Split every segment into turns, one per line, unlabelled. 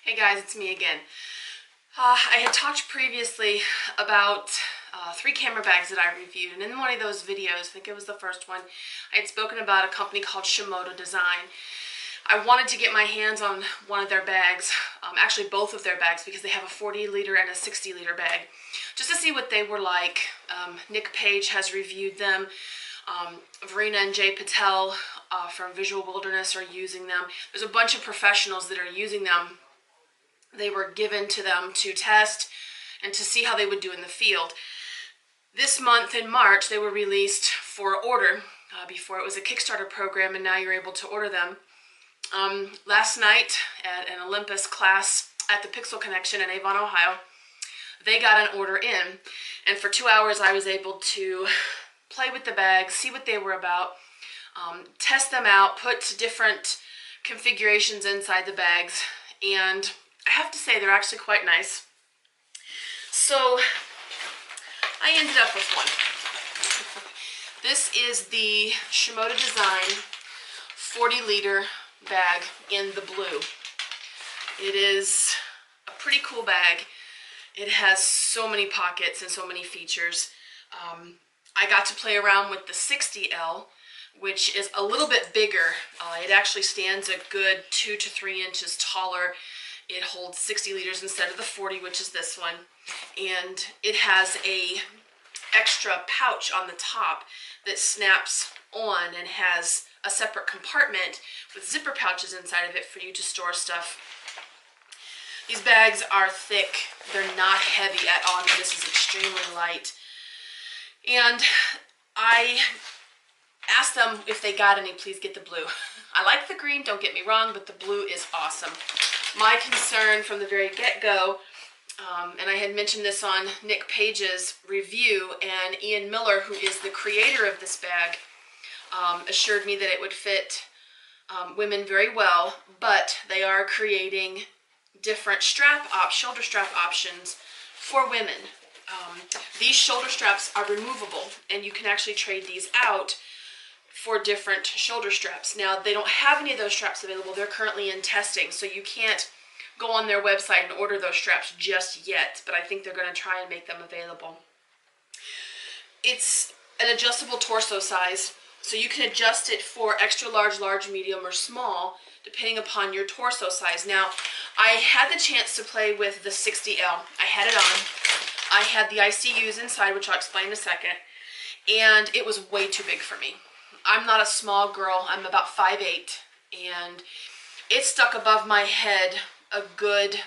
Hey guys, it's me again. I had talked previously about 3 camera bags that I reviewed, and in one of those videos, I think it was the first one, I had spoken about a company called Shimoda Design. I wanted to get my hands on one of their bags, actually both of their bags, because they have a 40-liter and a 60-liter bag, just to see what they were like. Nick Page has reviewed them. Verena and Jay Patel from Visual Wilderness are using them. There's a bunch of professionals that are using them. They were given to them to test and to see how they would do in the field. This month in March, they were released for order. Before it was a Kickstarter program, and now you're able to order them. Last night at an Olympus class at ThePixel Connection in Avon, Ohio, they got an order in, and for 2 hours I was able to play with the bags, see what they were about, test them out, put different configurations inside the bags, and I have to say they're actually quite nice. So I ended up with one. This is the Shimoda Design 40-liter bag in the blue. It is a pretty cool bag. It has so many pockets and so many features. I got to play around with the 60L, which is a little bit bigger. It actually stands a good 2 to 3 inches taller. It holds 60 liters instead of the 40, which is this one. And it has a extra pouch on the top that snaps on and has a separate compartment with zipper pouches inside of it for you to store stuff. These bags are thick. They're not heavy at all. This is extremely light. And I asked them if they got any, please get the blue. I like the green, don't get me wrong, but the blue is awesome. My concern from the very get-go, and I had mentioned this on Nick Page's review, and Ian Millar, who is the creator of this bag, assured me that it would fit women very well, but they are creating different shoulder strap options for women. These shoulder straps are removable, and you can actually trade these out for different shoulder straps. Now, they don't have any of those straps available. They're currently in testing, so you can't go on their website and order those straps just yet, but I think they're going to try and make them available. It's an adjustable torso size, so you can adjust it for extra large, large, medium, or small, depending upon your torso size. Now, I had the chance to play with the 60L. I had it on. I had the ICUs inside, which I'll explain in a second, and it was way too big for me. I'm not a small girl. I'm about 5'8", and it stuck above my head a good,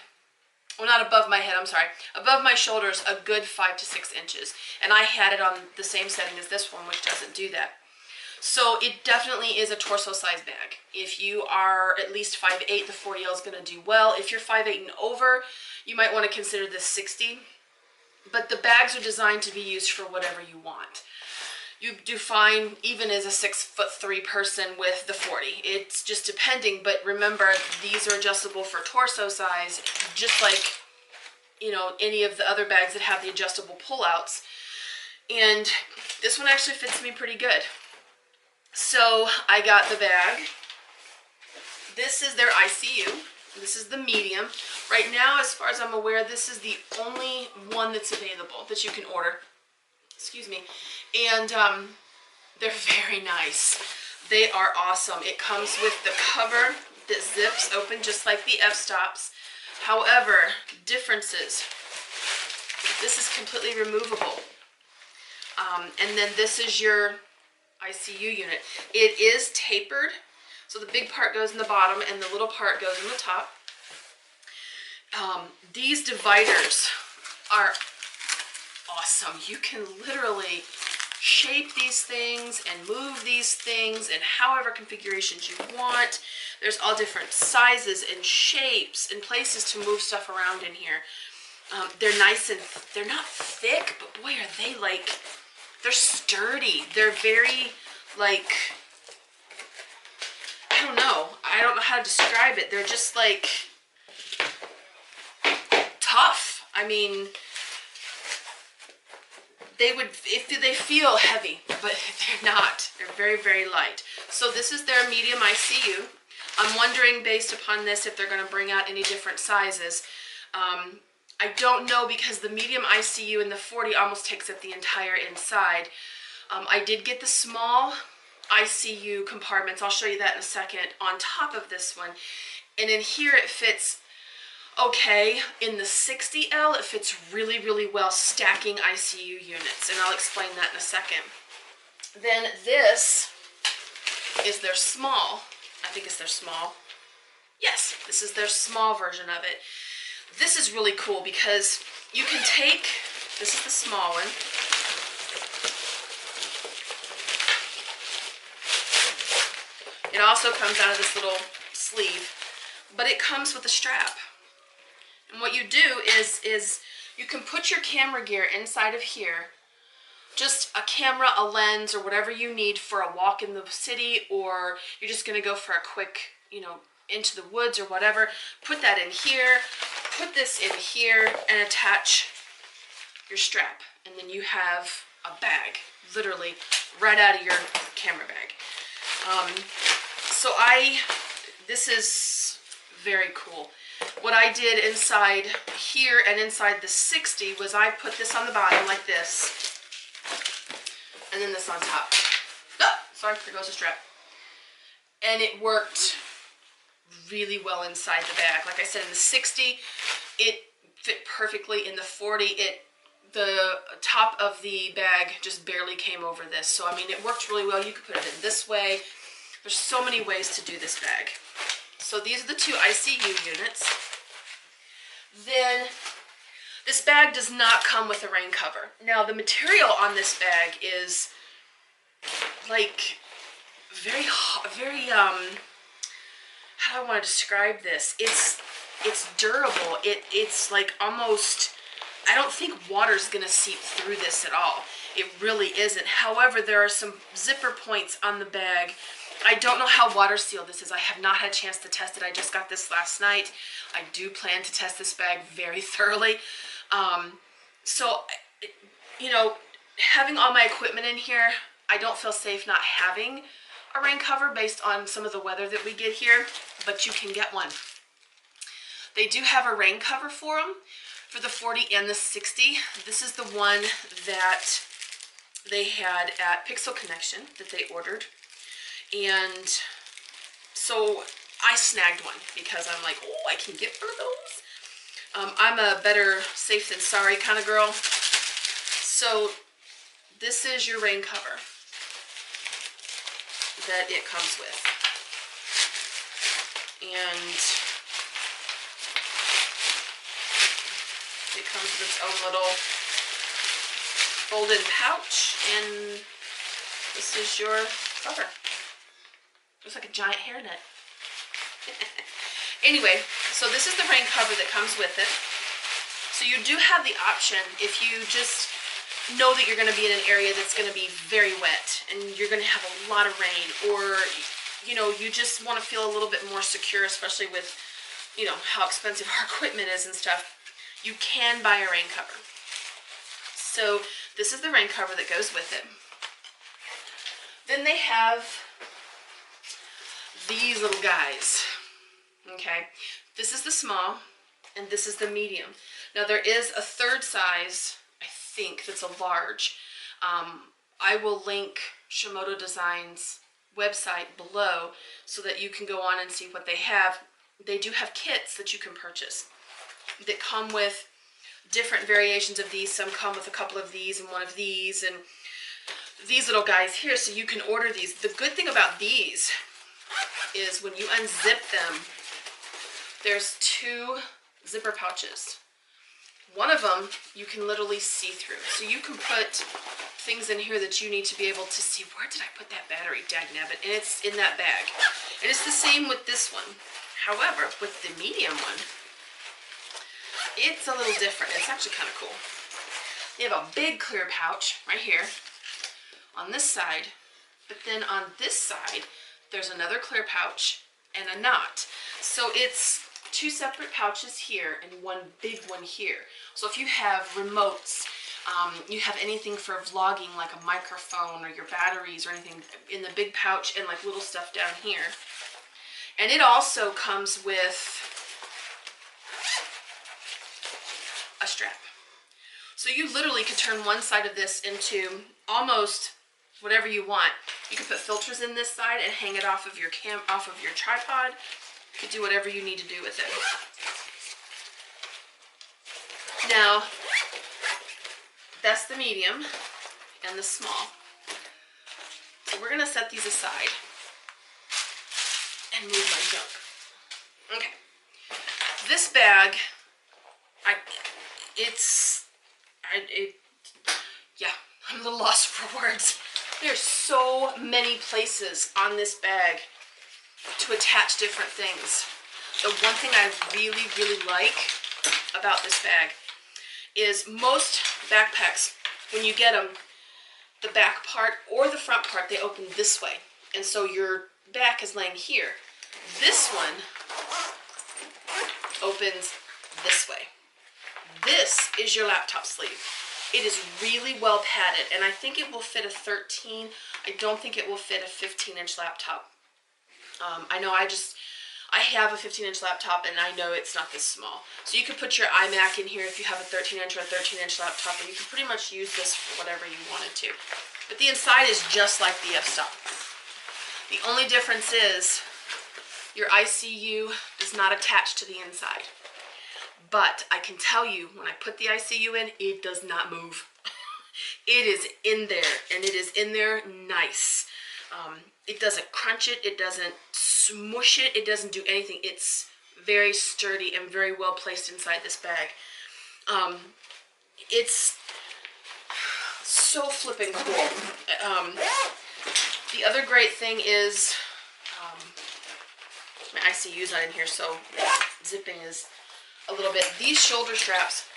well, not above my head, I'm sorry, above my shoulders a good 5 to 6 inches. And I had it on the same setting as this one, which doesn't do that. So it definitely is a torso size bag. If you are at least 5'8", the 40L is going to do well. If you're 5'8" and over, you might want to consider the 60. But the bags are designed to be used for whatever you want. You do fine even as a 6'3" person with the 40. It's just depending, but remember, these are adjustable for torso size, just like, you know, any of the other bags that have the adjustable pullouts. And this one actually fits me pretty good. So I got the bag. This is their ICU. This is the medium. Right now, as far as I'm aware, this is the only one that's available that you can order. Excuse me. And they're very nice. They are awesome. It comes with the cover that zips open just like the f-stops. However, differences. This is completely removable. And then this is your ICU unit. It is tapered, so the big part goes in the bottom and the little part goes in the top. These dividers are awesome. You can literally shape these things and move these things in however configurations you want. There's all different sizes and shapes and places to move stuff around in here. They're nice and they're not thick, but boy, are they like, they're sturdy. They're very like, I don't know how to describe it. They're just like tough. I mean, they feel heavy, but they're not. They're very, very light. So this is their medium ICU. I'm wondering, based upon this, if they're going to bring out any different sizes. I don't know, because the medium ICU and the 40 almost takes up the entire inside. I did get the small ICU compartments, I'll show you that in a second, on top of this one. And in here it fits okay. In the 60L, it fits really, really well stacking ICU units, and I'll explain that in a second. Then this is their small. I think it's their small. Yes, this is their small version of it. This is really cool because you can take, this is the small one. It also comes out of this little sleeve, but it comes with a strap. And what you do is you can put your camera gear inside of here, just a camera, a lens, or whatever you need for a walk in the city, or you're just gonna go for a quick, you know, into the woods or whatever. Put that in here, put this in here, and attach your strap. And then you have a bag, literally, right out of your camera bag. This is very cool. What I did inside here and inside the 60 was I put this on the bottom like this, and then this on top. Oh, sorry, there goes the strap. And it worked really well inside the bag. Like I said, in the 60, it fit perfectly. In the 40, the top of the bag just barely came over this. So, I mean, it worked really well. You could put it in this way. There's so many ways to do this bag. So these are the two ICU units. Then this bag does not come with a rain cover. Now the material on this bag is like very how do I want to describe this? It's durable. It's like almost, I don't think water's gonna seep through this at all. It really isn't. However, there are some zipper points on the bag. I don't know how water sealed this is. I have not had a chance to test it. I just got this last night. I do plan to test this bag very thoroughly. So, you know, having all my equipment in here, I don't feel safe not having a rain cover based on some of the weather that we get here, but you can get one. They do have a rain cover for them, for the 40 and the 60. This is the one that they had at ThePixel Connection that they ordered. And so I snagged one because I'm like, oh, I can get one of those. I'm a better safe than sorry kind of girl. So this is your rain cover that it comes with. And it comes with its own little fold-in pouch, and this is your cover. Looks like a giant hairnet. Anyway, so this is the rain cover that comes with it. So you do have the option, if you just know that you're going to be in an area that's going to be very wet and you're going to have a lot of rain, or you know, you just want to feel a little bit more secure, especially with, you know, how expensive our equipment is and stuff, you can buy a rain cover. So this is the rain cover that goes with it. Then they have these little guys. Okay, this is the small and this is the medium. Now there is a third size, I think, that's a large. I will link Shimoda Designs website below so that you can go on and see what they have. They do have kits that you can purchase that come with different variations of these. Some come with a couple of these and one of these, and these little guys here, so you can order these. The good thing about these is when you unzip them, there's two zipper pouches. One of them you can literally see through, so you can put things in here that you need to be able to see. Where did I put that battery? Dagnabbit. And it's in that bag. And it's the same with this one. However, with the medium one, it's a little different. It's actually kind of cool. They have a big clear pouch right here on this side, but then on this side there's another clear pouch and a knot. So it's two separate pouches here and one big one here. So if you have remotes, you have anything for vlogging like a microphone or your batteries or anything in the big pouch, and like little stuff down here. And it also comes with a strap. So you literally could turn one side of this into almost whatever you want. You can put filters in this side and hang it off of your tripod. You could do whatever you need to do with it. Now, that's the medium and the small. So we're gonna set these aside and move my junk. Okay. This bag, yeah, I'm a little lost for words. There's so many places on this bag to attach different things. The one thing I really, really like about this bag is most backpacks, when you get them, the back part or the front part, they open this way. And so your back is laying here. This one opens this way. This is your laptop sleeve. It is really well padded, and I think it will fit a 13. I don't think it will fit a 15-inch laptop. I know I have a 15-inch laptop, and I know it's not this small. So you could put your iMac in here if you have a 13-inch or a 13-inch laptop, and you can pretty much use this for whatever you wanted to. But the inside is just like the f-stop. The only difference is your ICU does not attach to the inside. But I can tell you, when I put the ICU in, it does not move. It is in there, and it is in there nice. It doesn't crunch it, it doesn't smush it, it doesn't do anything. It's very sturdy and very well placed inside this bag. It's so flipping cool. The other great thing is, my ICU's not in here, so zipping is a little bit. These shoulder straps,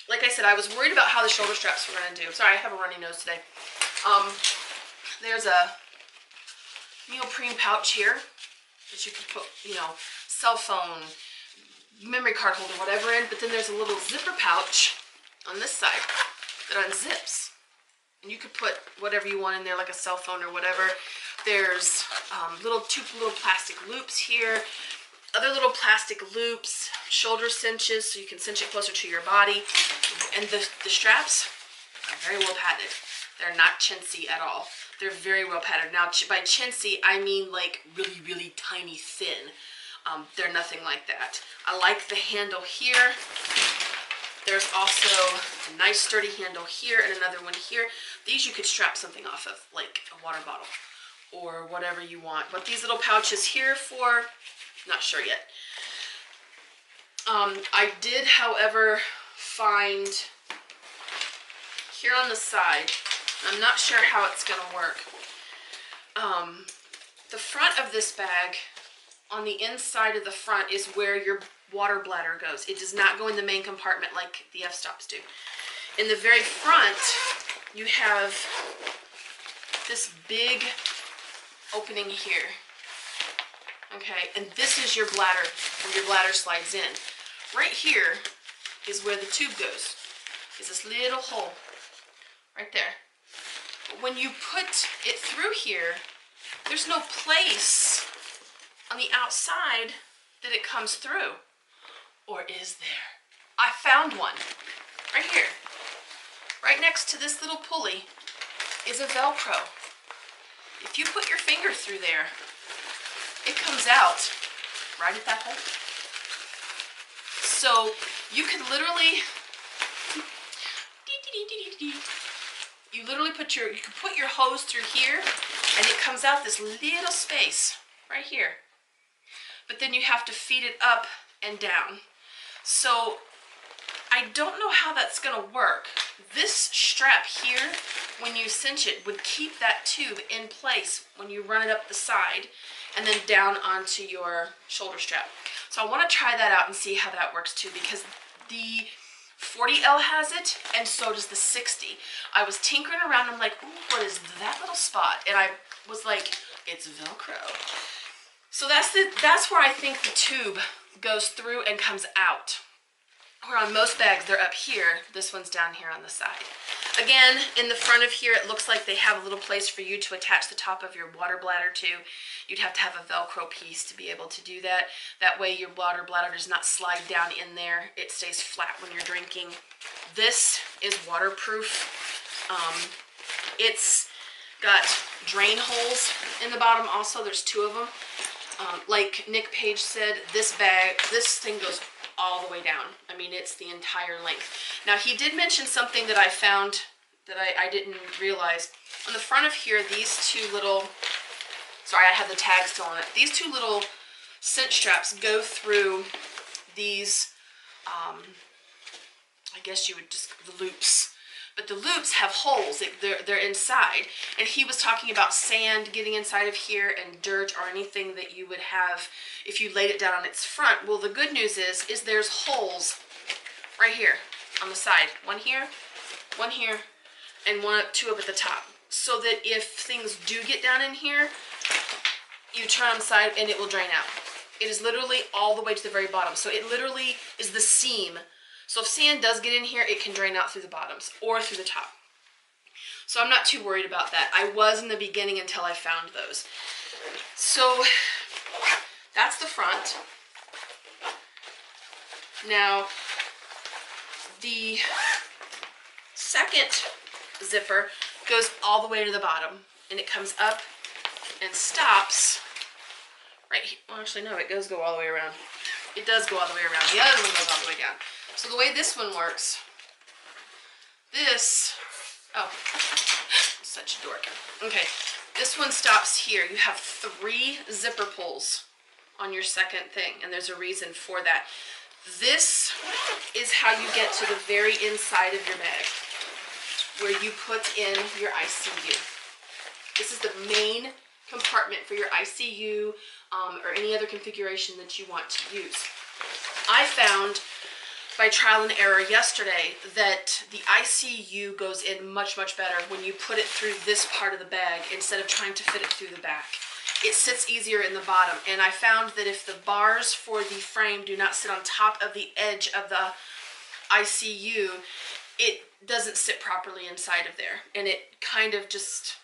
like I said, I was worried about how the shoulder straps were going to do. Sorry, I have a runny nose today. There's a neoprene pouch here that you can put, you know, cell phone, memory card holder, whatever in, but then there's a little zipper pouch on this side that unzips. And you could put whatever you want in there, like a cell phone or whatever. There's two little plastic loops here. Other little plastic loops, shoulder cinches, so you can cinch it closer to your body. And the straps are very well padded. They're not chintzy at all. They're very well padded. Now, by chintzy, I mean like really, really tiny thin. They're nothing like that. I like the handle here. There's also a nice sturdy handle here and another one here. These you could strap something off of, like a water bottle or whatever you want. What these little pouches here for, not sure yet. I did, however, find here on the side, I'm not sure how it's going to work. The front of this bag, on the inside of the front is where your water bladder goes. It does not go in the main compartment like the f-stops do. In the very front, you have this big opening here. Okay, and this is your bladder, where your bladder slides in. Right here is where the tube goes. Is this little hole right there. But when you put it through here, there's no place on the outside that it comes through. Or is there? I found one right here. Right next to this little pulley is a Velcro. If you put your finger through there, it comes out right at that hole. So you could literally, you can put your hose through here, and it comes out this little space right here. But then you have to feed it up and down. So I don't know how that's going to work. This strap here, when you cinch it, would keep that tube in place when you run it up the side and then down onto your shoulder strap. So I want to try that out and see how that works too, because the 40L has it, and so does the 60. I was tinkering around, I'm like, ooh, what is that little spot? And I was like, it's Velcro. So that's where I think the tube goes through and comes out. where on most bags they're up here, this one's down here on the side. Again, in the front of here, it looks like they have a little place for you to attach the top of your water bladder to. You'd have to have a Velcro piece to be able to do that. That way your water bladder does not slide down in there. It stays flat when you're drinking. This is waterproof. It's got drain holes in the bottom also. There's 2 of them. Like Nick Page said, this thing goes all the way down. I mean, it's the entire length. Now, he did mention something that I found that I didn't realize. On the front of here, these 2 little, sorry, I had the tag still on it. These 2 little cinch straps go through these, I guess you would just, the loops. But the loops have holes, they're inside. And he was talking about sand getting inside of here and dirt or anything that you would have if you laid it down on its front. Well, the good news is there's holes right here on the side. One here, and 2 up at the top. So that if things do get down in here, you turn on the side and it will drain out. It is literally all the way to the very bottom. So it literally is the seam. So if sand does get in here, it can drain out through the bottoms or through the top. So I'm not too worried about that. I was in the beginning until I found those. So that's the front. Now, the second zipper goes all the way to the bottom, and it comes up and stops right here. Well, actually, no, it does go all the way around. It does go all the way around. The other one goes all the way down. So the way this one works, such a dork. Okay, this one stops here. You have 3 zipper pulls on your second thing, and there's a reason for that. This is how you get to the very inside of your bag, where you put in your ICU. This is the main compartment for your ICU or any other configuration that you want to use. I found by trial and error yesterday that the ICU goes in much, much better when you put it through this part of the bag instead of trying to fit it through the back. It sits easier in the bottom, and I found that if the bars for the frame do not sit on top of the edge of the ICU, it doesn't sit properly inside of there, and it kind of just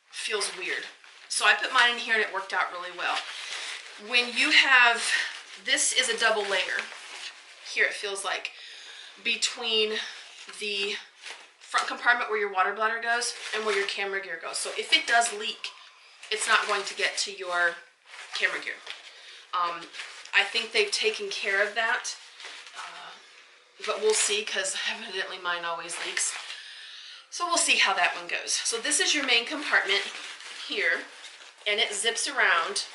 feels weird. So I put mine in here and it worked out really well. When you have, this is a double layer. Here it feels like, between the front compartment where your water bladder goes and where your camera gear goes. So if it does leak, it's not going to get to your camera gear. I think they've taken care of that, but we'll see, because evidently mine always leaks. So we'll see how that one goes. So this is your main compartment here, and it zips around.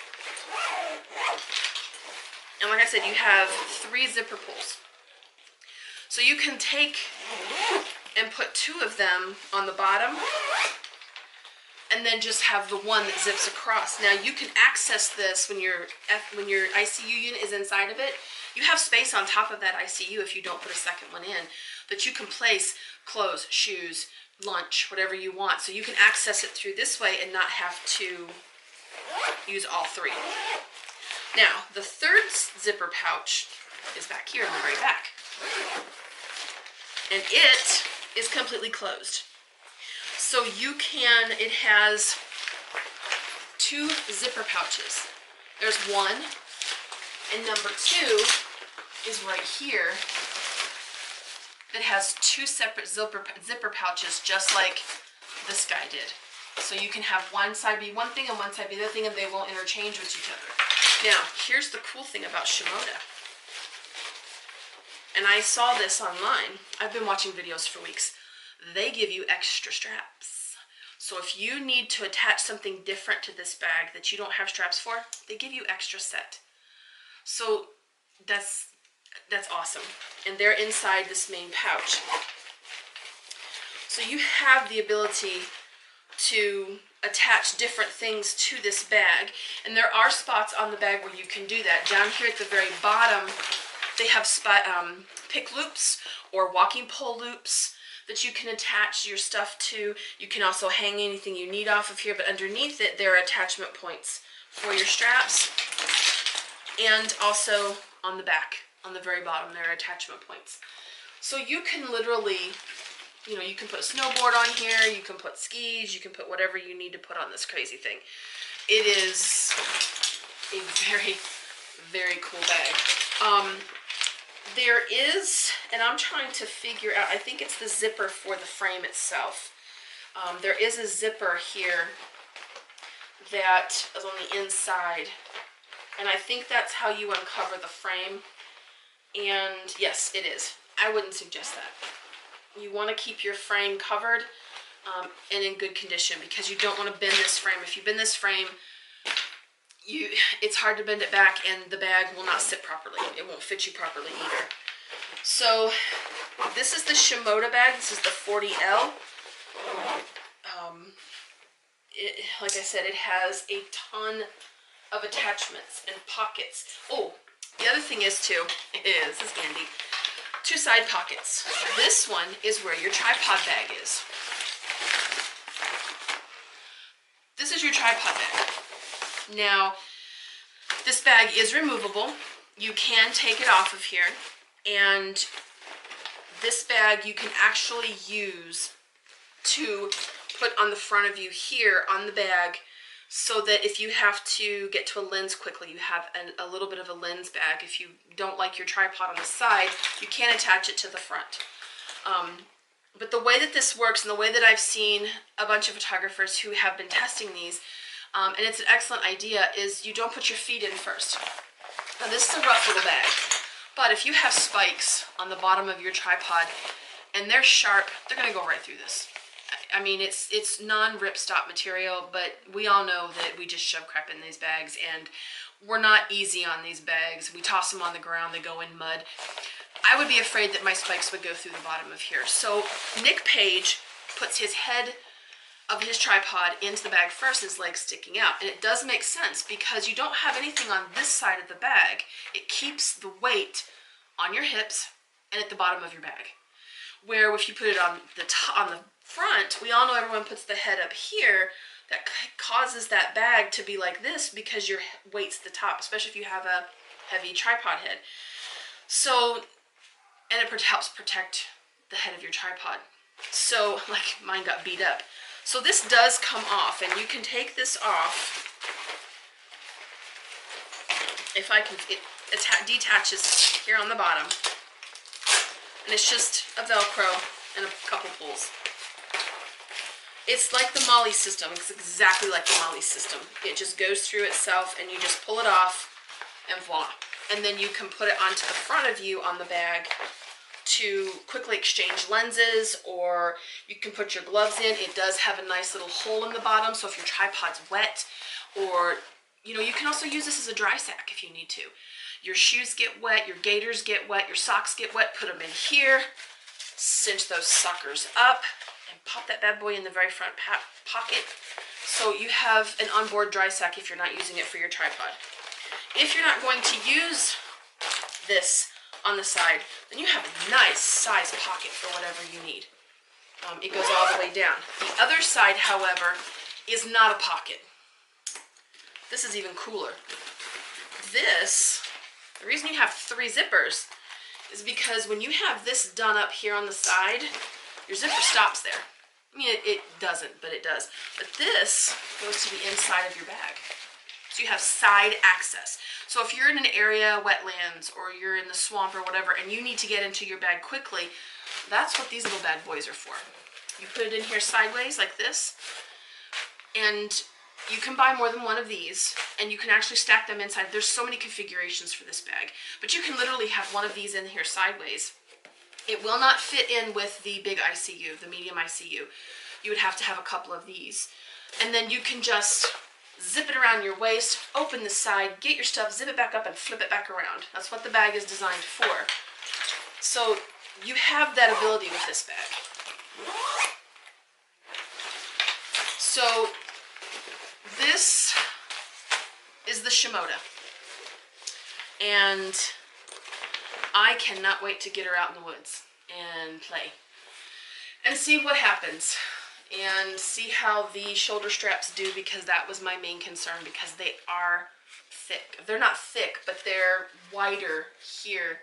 And like I said, you have 3 zipper pulls. So you can take and put 2 of them on the bottom, and then just have the one that zips across. Now you can access this when your ICU unit is inside of it. You have space on top of that ICU if you don't put a second one in, that you can place clothes, shoes, lunch, whatever you want. So you can access it through this way and not have to use all 3. Now, the third zipper pouch is back here on the very back. And it is completely closed. So you can, it has 2 zipper pouches. There's one, and number 2 is right here, that has 2 separate zipper pouches, just like this guy did. So you can have one side be one thing and one side be the other thing, and they won't interchange with each other. Now, here's the cool thing about Shimoda. And I saw this online. I've been watching videos for weeks. They give you extra straps. So if you need to attach something different to this bag that you don't have straps for, they give you extra set. So that's awesome. And they're inside this main pouch. So you have the ability to attach different things to this bag, and there are spots on the bag where you can do that. Down here at the very bottom, they have pick loops or walking pole loops that you can attach your stuff to. You can also hang anything you need off of here, but underneath it there are attachment points for your straps, and also on the back on the very bottom there are attachment points. So you can literally, you know, you can put a snowboard on here, you can put skis, you can put whatever you need to put on this crazy thing. It is a very, very cool bag. There is, and I'm trying to figure out, I think it's the zipper for the frame itself. There is a zipper here that is on the inside, and I think that's how you uncover the frame. And yes, it is. I wouldn't suggest that. You want to keep your frame covered and in good condition, because you don't want to bend this frame. If you bend this frame, it's hard to bend it back, and the bag will not sit properly. It won't fit you properly either. So this is the Shimoda bag. This is the 40L. Like I said, it has a ton of attachments and pockets. Oh, the other thing is too, this is handy, 2 side pockets. This one is where your tripod bag is. This is your tripod bag. Now, this bag is removable. You can take it off of here, and this bag you can actually use to put on the front of you here on the bag, so that if you have to get to a lens quickly, you have a little bit of a lens bag. If you don't like your tripod on the side, you can attach it to the front. But the way that this works, and the way that I've seen a bunch of photographers who have been testing these, and it's an excellent idea, is you don't put your feet in first. Now this is a rough little bag, but if you have spikes on the bottom of your tripod and they're sharp, they're gonna go right through this. I mean, it's non-ripstop material, but we all know that we just shove crap in these bags, and we're not easy on these bags. We toss them on the ground, they go in mud. I would be afraid that my spikes would go through the bottom of here. So Nick Page puts his head of his tripod into the bag first, his legs sticking out. And it does make sense, because you don't have anything on this side of the bag. It keeps the weight on your hips and at the bottom of your bag. Where if you put it on the front, we all know everyone puts the head up here, that causes that bag to be like this because your weight's the top, especially if you have a heavy tripod head. So, and it helps protect the head of your tripod. So, like mine got beat up. So this does come off, and you can take this off. If I can, it detaches here on the bottom. And it's just a Velcro and a couple pulls. It's like the Molly system. It's exactly like the Molly system. It just goes through itself, and you just pull it off, and voila. And then you can put it onto the front of you on the bag to quickly exchange lenses, or you can put your gloves in. It does have a nice little hole in the bottom, so if your tripod's wet, or, you know, you can also use this as a dry sack if you need to. Your shoes get wet, your gaiters get wet, your socks get wet, put them in here, cinch those suckers up, and pop that bad boy in the very front pocket. So you have an onboard dry sack if you're not using it for your tripod. If you're not going to use this on the side, then you have a nice size pocket for whatever you need. It goes all the way down. The other side, however, is not a pocket. This is even cooler. This, the reason you have 3 zippers is because when you have this done up here on the side, your zipper stops there. I mean, it doesn't, but it does. But this goes to the inside of your bag. So you have side access. So if you're in an area, wetlands, or you're in the swamp or whatever, and you need to get into your bag quickly, that's what these little bad boys are for. You put it in here sideways like this, and you can buy more than one of these, and you can actually stack them inside. There's so many configurations for this bag, but you can literally have one of these in here sideways. It will not fit in with the big ICU, the medium ICU. You would have to have a couple of these. And then you can just zip it around your waist, open the side, get your stuff, zip it back up, and flip it back around. That's what the bag is designed for. So you have that ability with this bag. So this is the Shimoda. And I cannot wait to get her out in the woods and play and see what happens, and see how the shoulder straps do, because that was my main concern, because they are thick. They're not thick, but they're wider here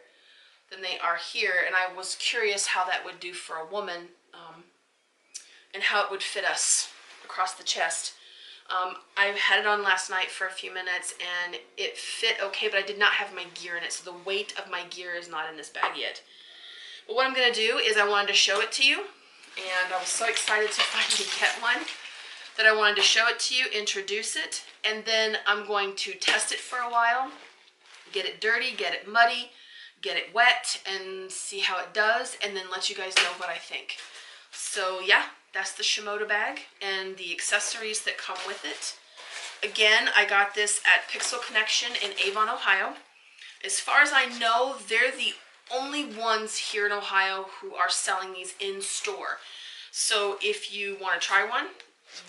than they are here, and I was curious how that would do for a woman, and how it would fit us across the chest. I had it on last night for a few minutes and it fit okay, but I did not have my gear in it, so the weight of my gear is not in this bag yet. But what I'm going to do is I wanted to show it to you, and I was so excited to finally get one that I wanted to show it to you, introduce it, and then I'm going to test it for a while, get it dirty, get it muddy, get it wet, and see how it does, and then let you guys know what I think. So yeah, that's the Shimoda bag and the accessories that come with it. Again, I got this at ThePixel Connection in Avon, Ohio. As far as I know, they're the only ones here in Ohio who are selling these in store. So if you want to try one,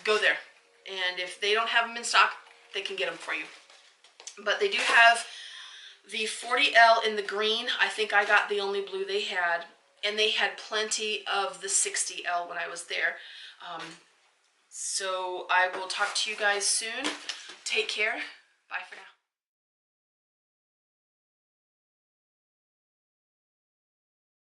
go there. And if they don't have them in stock, they can get them for you. But they do have the 40L in the green. I think I got the only blue they had. And they had plenty of the 60L when I was there. So I will talk to you guys soon. Take care. Bye for now.